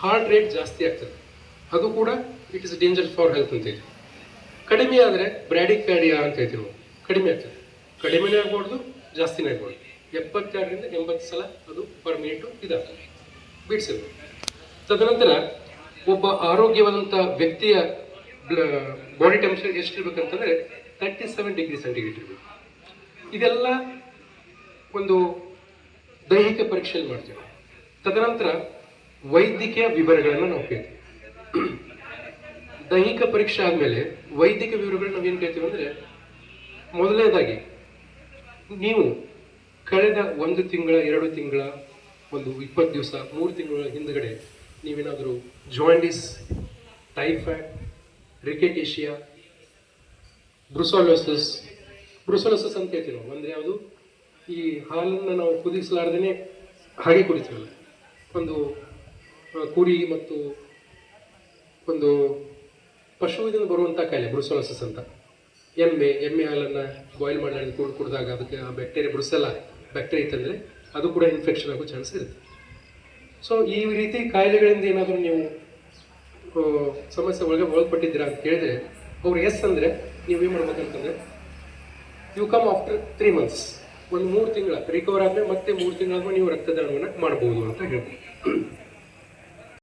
Heart rate ಜಾಸ್ತಿ ಆಗ್ತದೆ, ಅದು ಕೂಡ it is danger for health ಅಂತ ಇದೆ. ಕಡಿಮೆ ಆದರೆ ಬ್ರ್ಯಾಡಿಕಾರ್ಡಿಯಾ ಅಂತ ಹೇಳ್ತೀವಿ ನಾವು, ಕಡಿಮೆ ಆಗ್ತದೆ. ಕಡಿಮೆನೇ ಆಗ್ಬಾರ್ದು, ಜಾಸ್ತಿನೇ ಆಗ್ಬಾರ್ದು. 72ರಿಂದ 80 ಸಲ ಅದು ಪರ್ ಮಿನಿಟು ಇದಾಗ್ತದೆ, ಬಿಡಿಸಿರ್ಬೋದು. ತದನಂತರ ಒಬ್ಬ ಆರೋಗ್ಯವಂತ ವ್ಯಕ್ತಿಯ ಬಾಡಿ ಟೆಂಪರೇಚರ್ ಎಷ್ಟಿರ್ಬೇಕಂತಂದರೆ 37 ಡಿಗ್ರಿ ಸೆಂಟಿಗ್ರೇಡ್ ಇರಬೇಕು. ಇದೆಲ್ಲ ಒಂದು ದೈಹಿಕ ಪರೀಕ್ಷೆಯಲ್ಲಿ ಮಾಡ್ತೀವಿ. ತದನಂತರ ವೈದ್ಯಕೀಯ ವಿವರಗಳನ್ನು ನಾವು ಕೇಳ್ತೀವಿ. ದೈಹಿಕ ಪರೀಕ್ಷೆ ಆದಮೇಲೆ ವೈದ್ಯಕೀಯ ವಿವರಗಳನ್ನ ನಾವೇನು ಕೇಳ್ತೀವಿ ಅಂದರೆ, ಮೊದಲನೇದಾಗಿ ನೀವು ಕಳೆದ 1 ತಿಂಗಳ 2 ತಿಂಗಳ ಒಂದು 20 ದಿವಸ 3 ತಿಂಗಳ ಹಿಂದ್ಗಡೆ ನೀವೇನಾದರೂ ಜಾಂಡಿಸ್, ಟೈಫಾಯ್ಡ್, ರಿಕೆಟೇಷಿಯಾ, ಬ್ರುಸೋಲೋಸಿಸ್ ಅಂತ ಹೇಳ್ತೀವಿ ನಾವು. ಅಂದರೆ ಯಾವುದು, ಈ ಹಾಲನ್ನು ನಾವು ಕುದಿಸಲಾರ್ದೇ ಹಾಗೆ ಕುಡಿತೀವಲ್ಲ, ಒಂದು ಕುರಿ ಮತ್ತು ಒಂದು ಪಶುವಿನಿಂದ ಬರುವಂಥ ಕಾಯಿಲೆ ಬ್ರುಸೋಲೋಸಿಸ್ ಅಂತ. ಎಮ್ಮೆ ಹಾಲನ್ನು ಬಾಯ್ಲ್ ಮಾಡಿ ಕುಡಿದಾಗ ಅದಕ್ಕೆ ಆ ಬ್ಯಾಕ್ಟೀರಿಯಾ ಬ್ರುಸೆಲ್ಲ ಬ್ಯಾಕ್ಟೀರಿಯಾ ಇತ್ತಂದರೆ ಅದು ಕೂಡ ಇನ್ಫೆಕ್ಷನ್ ಆಗೋ ಚಾನ್ಸ್ ಇರುತ್ತೆ. ಸೊ ಈ ರೀತಿ ಕಾಯಿಲೆಗಳಿಂದ ಏನಾದರೂ ನೀವು ಸಮಸ್ಯೆ ಒಳಪಟ್ಟಿದ್ದೀರಾ ಅಂತ ಕೇಳಿದ್ರೆ ಅವ್ರು ಎಸ್ ಅಂದರೆ ನೀವೇನು ಮಾಡ್ಬೇಕಂತಂದರೆ, ಯು ಕಮ್ ಆಫ್ಟರ್ 3 ಮಂತ್ಸ್, ಒಂದು 3 ತಿಂಗಳ ರಿಕವರ್ ಆದಮೇಲೆ ಮತ್ತೆ 3 ತಿಂಗಳಾದ್ಮೇಲೆ ನೀವು ರಕ್ತದಾನವನ್ನು ಮಾಡ್ಬೋದು ಅಂತ ಹೇಳ್ಬೋದು.